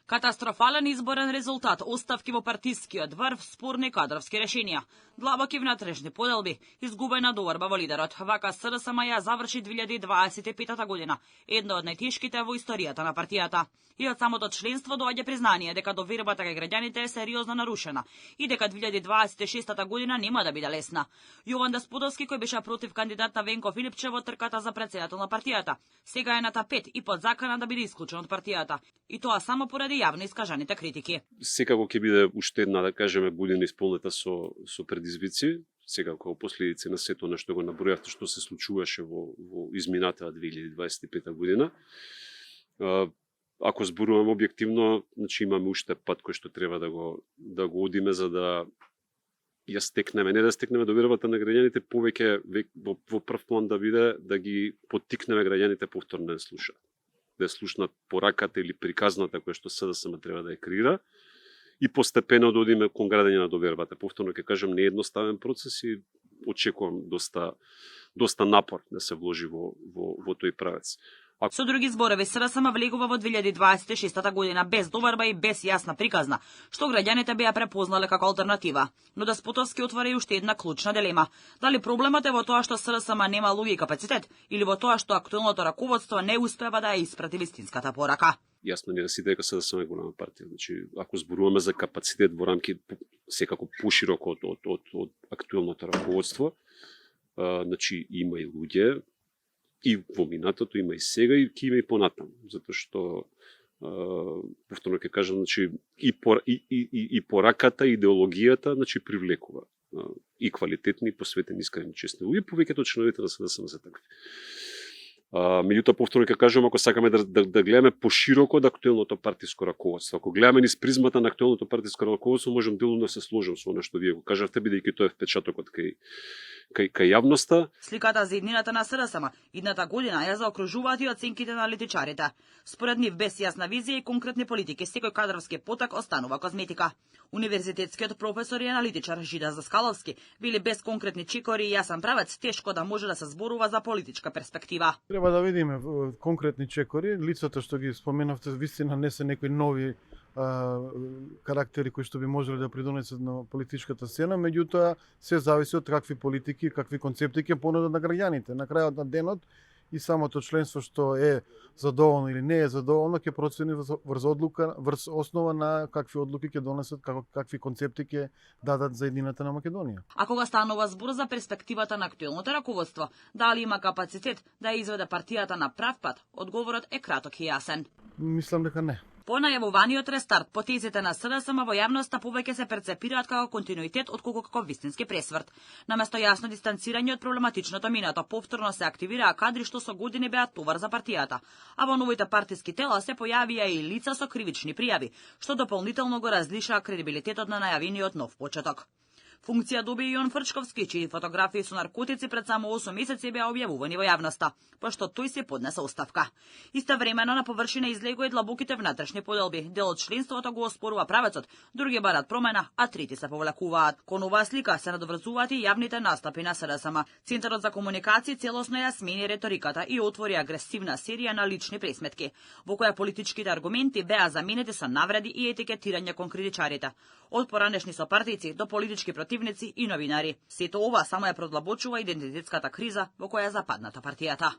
Катастрофален изборен резултат, оставки во партискиот врв, спорни кадровски решенија, длабоки внатрешни поделби, изгубена доверба во лидерот. Вака СДСМ ја заврши 2025 година, една од најтешките во историјата на партијата. И од самото членство доаѓа признание дека довербата кај граѓаните е сериозно нарушена и дека 2026 година нема да биде лесна. Јован Десподовски, кој беше против кандидат на Венко Филипче во трката за претседател на партијата, сега е на тапет и под закана да биде исклучен од партијата. И тоа само поради јавно искажаните критики. Секако ќе биде уште една, да кажеме, година исполнета со предизвици, секако последици на сето на што го набројавте што се случуваше во изминатата 2025 година. Ако зборуваме објективно, значи имаме уште пат кој што треба да го одиме за да ја стекнеме, не да стекнеме довербата на граѓаните, повеќе во прв план да биде да ги поттикнеме граѓаните повторно да слушаат. Да слушнат пораката или приказната која што СДСМ треба да ја креира и постепено да одиме кон градење на довербата. Повторно ќе кажам, не е едноставен процес и очекувам доста напор да се вложи во тој правец. Со други зборови, СДСМ влегува во 2026 година без доверба и без јасна приказна, што граѓаните беа препознале како алтернатива. Но Деспотовски отвора и уште една клучна дилема. Дали проблемот е во тоа што СДСМ нема луѓе и капацитет, или во тоа што актуелното раководство не успева да ја испрати вистинската порака? Јасно не да си дека СДСМ е голема партија. Значи, ако зборуваме за капацитет во рамки секако пошироко од актуелното раководство, значи има и луѓе, и во минатото има и сега и ќе има и понатаму, затоа што повторно ќе кажам, значи и пораката, идеологијата, значи привлекува и квалитетни, посветени, искрени, честни луѓе, повеќето членовите на СДСМ се такви. Меѓутоа повторно ќе кажам, ако сакаме да гледаме пошироко од актуелното партиско раководство, ако гледаме низ призмата на актуелното партиско раководство, можам делно да се сложам со она што вие го кажавте, бидејќи тоа е впечатокот кај јавноста. Сликата за иднината на СДСМ идната година ја заокружуваат и оценките на аналитичарите. Според нив, без јасна визија и конкретни политики, секој кадровски поток останува козметика. Универзитетскиот професор и аналитичар Жида Заскаловски били без конкретни чекори и јасен правец, тешко да може да се зборува за политичка перспектива. Треба да видиме конкретни чекори, лицата што ги споменавте вистина не се некои нови карактери кои што би можеле да придонесат на политичката сцена, меѓутоа се зависи од какви политики, какви концепти ќе понудат на граѓаните. На крајот на денот и самото членство што е задоволно или не е задоволно ќе процени врз основа на какви одлуки ќе донесат, какви концепти ќе дадат за едината на Македонија. А кога станува збор за перспективата на актуелното раководство, дали има капацитет да изведе партијата на прав пат, одговорот е краток и јасен. Мислам дека не. По најавуваниот рестарт, потезите на СДСМ во јавноста повеќе се перцепираат како континуитет отколку како вистински пресврт. Наместо јасно дистанцирање од проблематичното минато, повторно се активираа кадри што со години беа товар за партијата, а во новите партиски тела се појавија и лица со кривични пријави, што дополнително го разлишаа кредибилитетот на најавениот нов почеток. Функција доби и Јон Фрчковски, чии фотографии со наркотици пред само 8 месеци беа објавувани во јавноста, пошто тој се поднесе оставка. Истовремено на површина излегува и длабоките внатрешни поделби. Дел од членството го оспорува правецот, други барат промена, а трети се повлекуваат. Кон оваа слика се надоврзуваат и јавните настапи на СДСМ. Центарот за комуникација целосно ја смени реториката и отвори агресивна серија на лични пресметки, во која политичките аргументи беа заменети со навреди и етикетирање кон критичарите, од поранешни сопартици до политички противници и новинари. Сето ова само ја продлабочува идентитетската криза во која западната партијата.